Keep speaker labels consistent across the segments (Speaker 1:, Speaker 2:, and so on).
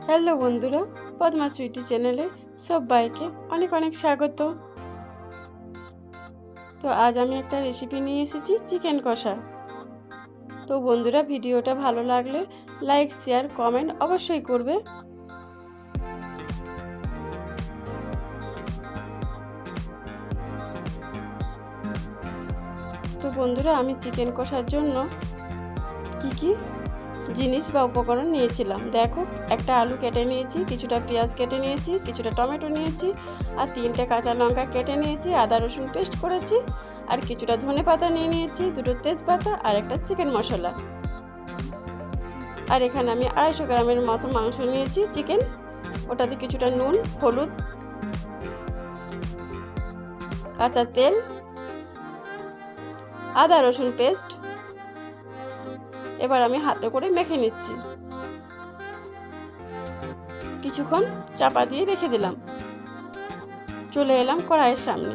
Speaker 1: Hello বন্ধুরা, পদ্মা সুইটি চ্যানেলে সবাইকে অনেক অনেক স্বাগত। তো আজ আমি একটা রেসিপি নিয়ে এসেছি চিকেন কষা। তো বন্ধুরা, ভিডিওটা ভালো লাগলে লাইক শেয়ার কমেন্ট অবশ্যই করবে। তো বন্ধুরা, আমি চিকেন কষার জন্য কি জিনিস বা উপকরণ নিয়েছিলাম দেখো। একটা আলু কেটে নিয়েছি, কিছুটা পেঁয়াজ কেটে নিয়েছি, কিছুটা টমেটো নিয়েছি, আর 3টে কাঁচা লঙ্কা কেটে নিয়েছি, আদা রসুন পেস্ট করেছি, আর কিছুটা ধনেপাতা নিয়ে নিয়েছি, 2টো তেজপাতা, আর একটা চিকেন মশলা। আর এখানে আমি 250 গ্রামের মতো মাংস নিয়েছি চিকেন। ওটাতে কিছুটা নুন, হলুদ, কাঁচা তেল, আদা রসুন পেস্ট। এবার আমি হাতে করে মেখে নিচ্ছি। কিছুক্ষণ চাপা দিয়ে রেখে দিলাম। চলে এলাম কড়াইয়ের সামনে।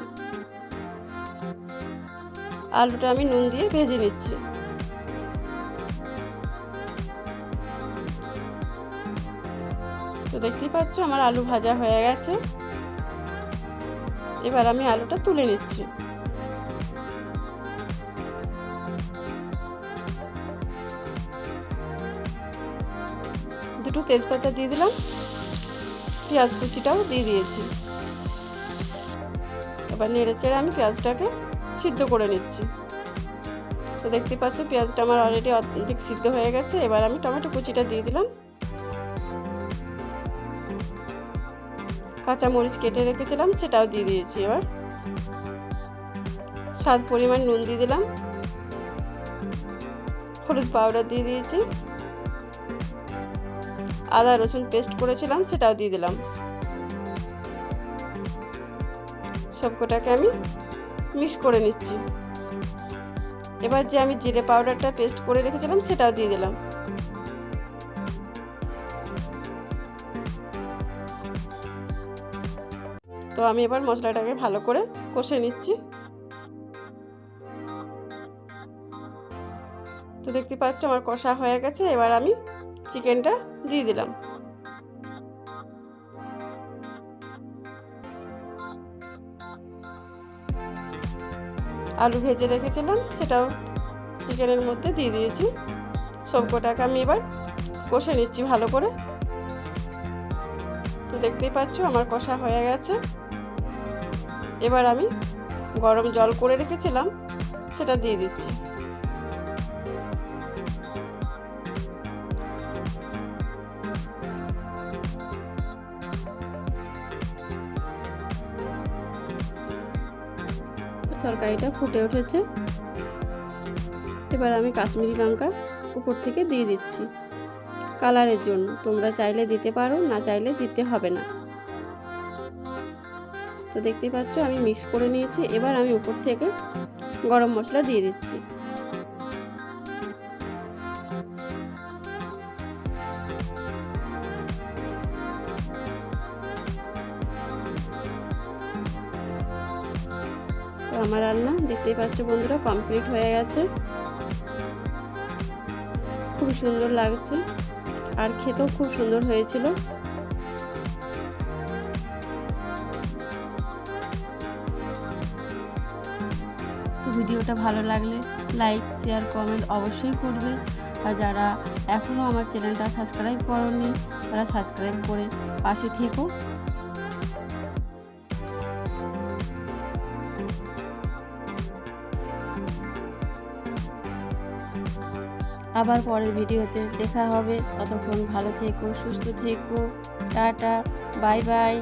Speaker 1: আলুটা আমি নুন দিয়ে ভেজে নিচ্ছি। তো দেখতেই পাচ্ছ আমার আলু ভাজা হয়ে গেছে। এবার আমি আলুটা তুলে নিচ্ছি। দুটো তেজপাতা দিয়ে দিলাম, পেঁয়াজ কুচিটাও দিয়ে দিয়েছি। এবার নেড়ে চেড়ে আমি পেঁয়াজটাকে সিদ্ধ করে নিচ্ছি। তো দেখতে পাচ্ছ পেঁয়াজটা আমার অলরেডি অর্ধেক সিদ্ধ হয়ে গেছে। এবার আমি টমেটো কুচিটা দিয়ে দিলাম, কাঁচা মরিচ কেটে রেখেছিলাম সেটাও দিয়ে দিয়েছি। এবার স্বাদ পরিমাণ নুন দিয়ে দিলাম, হলুদ পাউডার দিয়ে দিয়েছি, আদা রসুন পেস্ট করেছিলাম সেটাও দিয়ে দিলাম। সবকটাকে আমি মিক্স করে নিচ্ছি। এবার যে আমি জিরে পাউডারটা পেস্ট করে রেখেছিলাম সেটাও দিয়ে দিলাম। তো আমি এবার মশলাটাকে ভালো করে কষে নিচ্ছি। তো দেখতে পাচ্ছ আমার কষা হয়ে গেছে। এবার আমি চিকেনটা দিয়ে দিলাম। আলু ভেজে রেখেছিলাম সেটাও চিকেনের মধ্যে দিয়ে দিয়েছি। সবকটাকে আমি এবার কষে নিচ্ছি ভালো করে। তো দেখতেই পাচ্ছ আমার কষা হয়ে গেছে। এবার আমি গরম জল করে রেখেছিলাম সেটা দিয়ে দিচ্ছি। তরকারিটা ফুটে উঠেছে। এবার আমি কাশ্মীরি লঙ্কা উপর থেকে দিয়ে দিচ্ছি কালারের জন্য। তোমরা চাইলে দিতে পারো, না চাইলে দিতে হবে না। তো দেখতে পাচ্ছ আমি মিক্স করে নিয়েছি। এবার আমি উপর থেকে গরম মশলা দিয়ে দিচ্ছি। তো আমার রান্না দেখতেই পাচ্ছ বন্ধুরা কমপ্লিট হয়ে গেছে। খুব সুন্দর লাগছে আর খেতেও খুব সুন্দর হয়েছিল। তো ভিডিওটা ভালো লাগলে লাইক শেয়ার কমেন্ট অবশ্যই করবে। আর যারা এখনও আমার চ্যানেলটা সাবস্ক্রাইব করোনি তারা সাবস্ক্রাইব করে পাশে থেকো। আবার পরের ভিডিওতে দেখা হবে। ততক্ষণ ভালো থেকো, সুস্থ থেকো। Tata, bye bye.